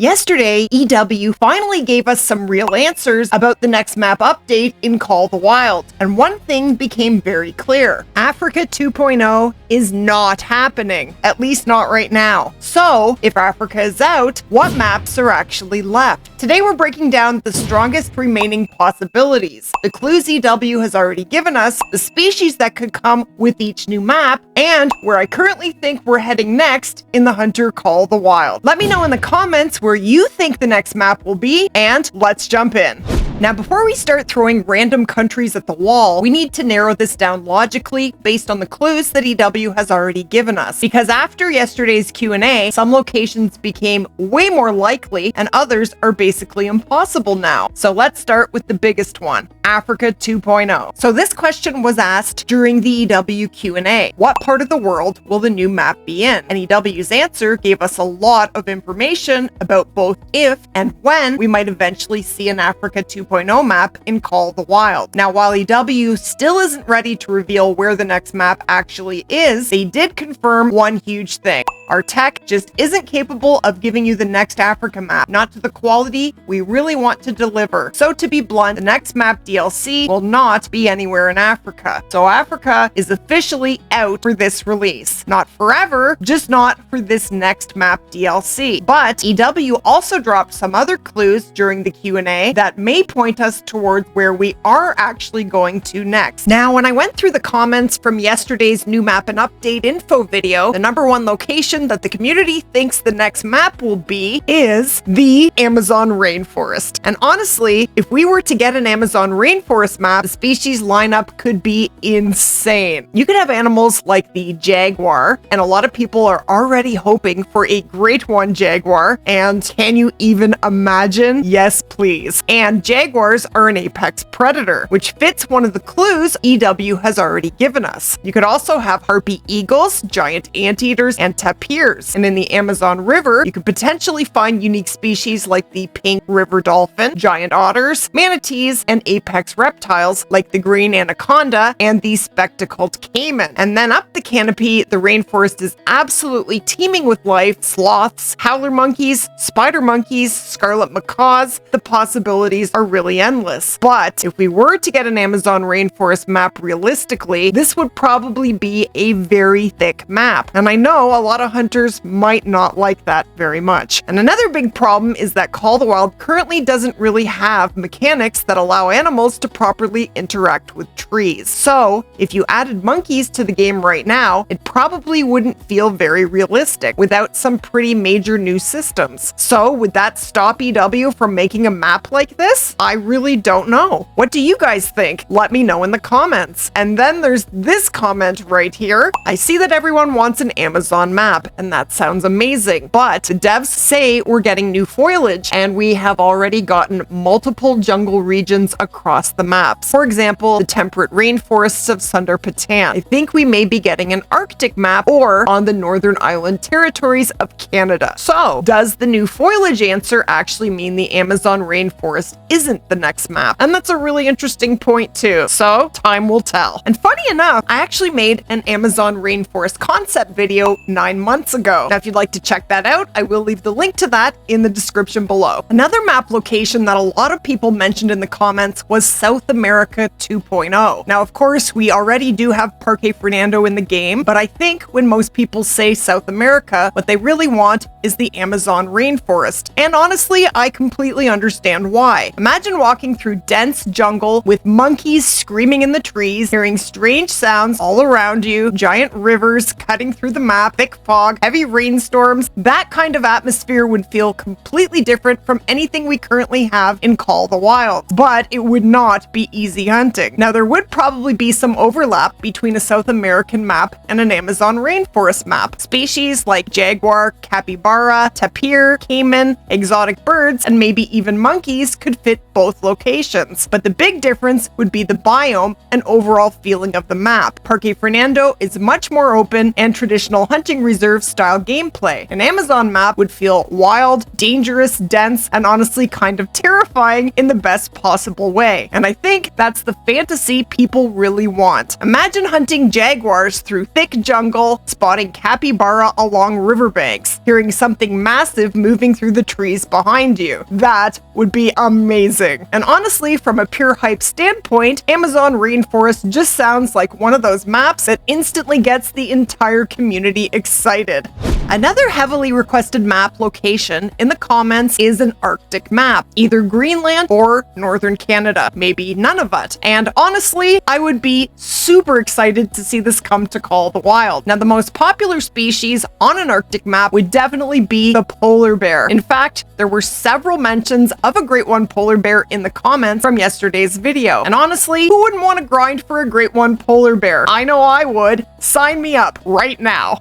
Yesterday, EW finally gave us some real answers about the next map update in Call the Wild, and one thing became very clear. Africa 2.0 is not happening, at least not right now. So, if Africa is out, what maps are actually left? Today we're breaking down the strongest remaining possibilities, the clues EW has already given us, the species that could come with each new map, and where I currently think we're heading next in the Hunter Call the Wild. Let me know in the comments where you think the next map will be, and let's jump in. Now, before we start throwing random countries at the wall, we need to narrow this down logically based on the clues that EW has already given us. Because after yesterday's Q&A, some locations became way more likely and others are basically impossible now. So let's start with the biggest one, Africa 2.0. So this question was asked during the EW Q&A. What part of the world will the new map be in? And EW's answer gave us a lot of information about both if and when we might eventually see an Africa 2.0 map in Call the Wild. Now, while EW still isn't ready to reveal where the next map actually is, they did confirm one huge thing. Our tech just isn't capable of giving you the next Africa map, not to the quality we really want to deliver. So to be blunt, the next map DLC will not be anywhere in Africa. So Africa is officially out for this release. Not forever, just not for this next map DLC. But EW also dropped some other clues during the Q&A that may point us towards where we are actually going to next. Now, when I went through the comments from yesterday's new map and update info video, the #1 location that the community thinks the next map will be is the Amazon Rainforest. And honestly, if we were to get an Amazon Rainforest map, the species lineup could be insane. You could have animals like the Jaguar, and a lot of people are already hoping for a great one Jaguar. And can you even imagine? Yes, please. And Jaguars are an apex predator, which fits one of the clues EW has already given us. You could also have harpy eagles, giant anteaters, and tapirs. And in the Amazon River, you could potentially find unique species like the pink river dolphin, giant otters, manatees, and apex reptiles like the green anaconda and the spectacled caiman. And then up the canopy, the rainforest is absolutely teeming with life: sloths, howler monkeys, spider monkeys, scarlet macaws. The possibilities are really endless. But if we were to get an Amazon Rainforest map realistically, this would probably be a very thick map. And I know a lot of hunters might not like that very much. And another big problem is that Call the Wild currently doesn't really have mechanics that allow animals to properly interact with trees. So if you added monkeys to the game right now, it probably wouldn't feel very realistic without some pretty major new systems. So would that stop EW from making a map like this? I really don't know. What do you guys think? Let me know in the comments. And then there's this comment right here. I see that everyone wants an Amazon map, and that sounds amazing, but the devs say we're getting new foliage, and we have already gotten multiple jungle regions across the maps. For example, the temperate rainforests of Sundar Patan. I think we may be getting an Arctic map or on the Northern Island territories of Canada. So, does the new foliage answer actually mean the Amazon Rainforest isn't the next map? And that's a really interesting point too. So, time will tell. And funny enough, I actually made an Amazon Rainforest concept video 9 months ago. Now, if you'd like to check that out, I will leave the link to that in the description below. Another map location that a lot of people mentioned in the comments was South America 2.0. Now, of course, we already do have Parque Fernando in the game, but I think when most people say South America, what they really want is the Amazon Rainforest. And honestly, I completely understand why. Imagine walking through dense jungle with monkeys screaming in the trees, hearing strange sounds all around you, giant rivers cutting through the map, thick fog, heavy rainstorms. That kind of atmosphere would feel completely different from anything we currently have in Call the Wild, but it would not be easy hunting. Now, there would probably be some overlap between a South American map and an Amazon Rainforest map. Species like jaguar, capybara, tapir, caiman, exotic birds, and maybe even monkeys could fit both locations. But the big difference would be the biome and overall feeling of the map. Parque Fernando is much more open, and traditional hunting reserves reserve style gameplay. An Amazon map would feel wild, dangerous, dense, and honestly kind of terrifying in the best possible way. And I think that's the fantasy people really want. Imagine hunting jaguars through thick jungle, spotting capybara along riverbanks, hearing something massive moving through the trees behind you. That would be amazing. And honestly, from a pure hype standpoint, Amazon Rainforest just sounds like one of those maps that instantly gets the entire community excited. Another heavily requested map location in the comments is an Arctic map, either Greenland or Northern Canada, maybe Nunavut. And honestly, I would be super excited to see this come to Call the Wild. Now, the most popular species on an Arctic map would definitely be the polar bear. In fact, there were several mentions of a Great One polar bear in the comments from yesterday's video. And honestly, who wouldn't want to grind for a Great One polar bear? I know I would. Sign me up right now.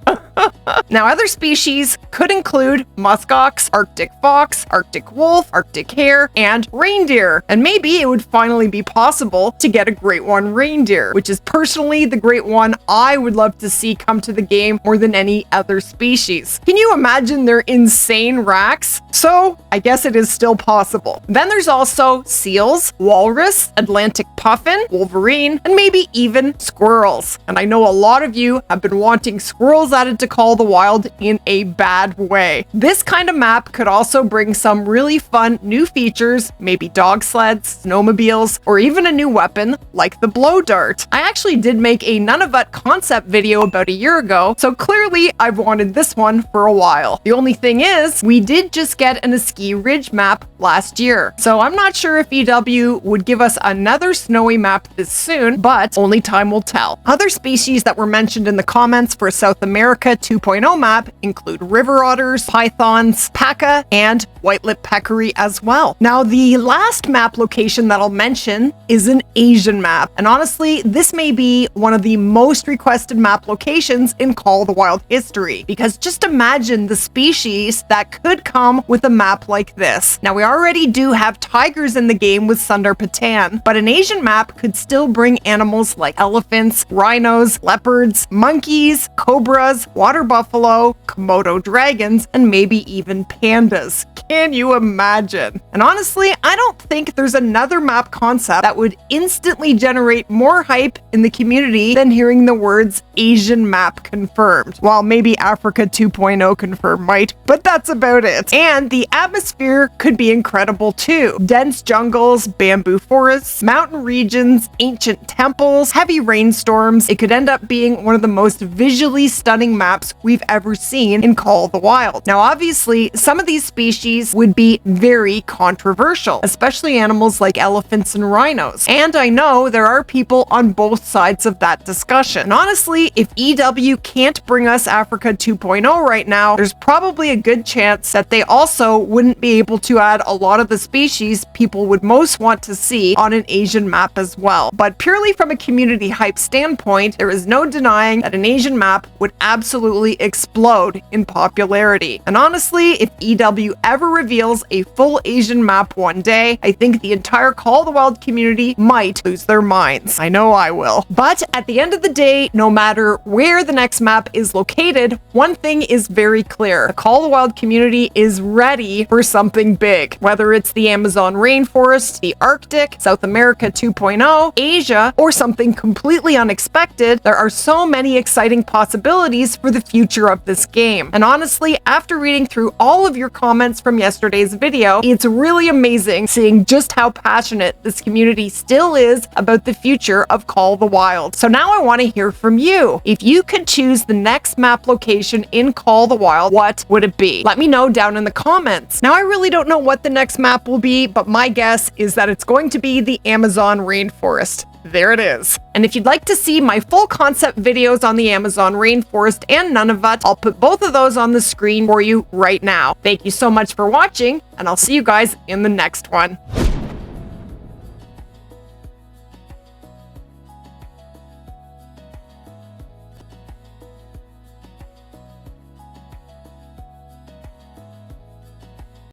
Now, other species could include muskox, Arctic fox, Arctic wolf, Arctic hare, and reindeer. And maybe it would finally be possible to get a Great One reindeer, which is personally the Great One I would love to see come to the game more than any other species. Can you imagine their insane racks? So, I guess it is still possible. Then there's also seals, walrus, Atlantic puffin, wolverine, and maybe even squirrels. And I know a lot of you have been wanting squirrels added to Call the Wild in a bad way. This kind of map could also bring some really fun new features, maybe dog sleds, snowmobiles, or even a new weapon like the blow dart. I actually did make a Nunavut concept video about a year ago, so clearly I've wanted this one for a while. The only thing is, we did just get an Ski Ridge map last year, so I'm not sure if EW would give us another snowy map this soon, but only time will tell. Other species that were mentioned in the comments for South America 2.0 map include river otters, pythons, paca, and white-lipped peccary as well. Now, the last map location that I'll mention is an Asian map, and honestly, this may be one of the most requested map locations in Call the Wild history, because just imagine the species that could come with a map like this. Now, we already do have tigers in the game with Sundar Patan, but an Asian map could still bring animals like elephants, rhinos, leopards, monkeys, cobras, water buffalo, Komodo dragons, and maybe even pandas. Can you imagine? And honestly, I don't think there's another map concept that would instantly generate more hype in the community than hearing the words Asian map confirmed. While maybe Africa 2.0 confirmed might, but that's about it. And the atmosphere could be incredible too. Dense jungles, bamboo forests, mountain regions, ancient temples, heavy rainstorms. It could end up being one of the most visually stunning maps we've ever seen in Call the Wild. Now, obviously, some of these species would be very controversial, especially animals like elephants and rhinos. And I know there are people on both sides of that discussion. And honestly, if EW can't bring us Africa 2.0 right now, there's probably a good chance that they also wouldn't be able to add a lot of the species people would most want to see on an Asian map as well. But purely from a community hype standpoint, there is no denying that an Asian map would absolutely explode in popularity. And honestly, if EW ever reveals a full Asian map one day, I think the entire Call the Wild community might lose their minds. I know I will. But at the end of the day, no matter where the next map is located, one thing is very clear. The Call the Wild community is ready for something big. Whether it's the Amazon Rainforest, the Arctic, South America 2.0, Asia, or something completely unexpected, there are so many exciting possibilities for the future of this game. And honestly, after reading through all of your comments from yesterday's video, it's really amazing seeing just how passionate this community still is about the future of Call the Wild. So now I want to hear from you. If you could choose the next map location in Call the Wild, what would it be? Let me know down in the comments. Now, I really don't know what the next map will be, but my guess is that it's going to be the Amazon Rainforest. There it is. And if you'd like to see my full concept videos on the Amazon Rainforest and Nunavut, I'll put both of those on the screen for you right now. Thank you so much for watching, and I'll see you guys in the next one.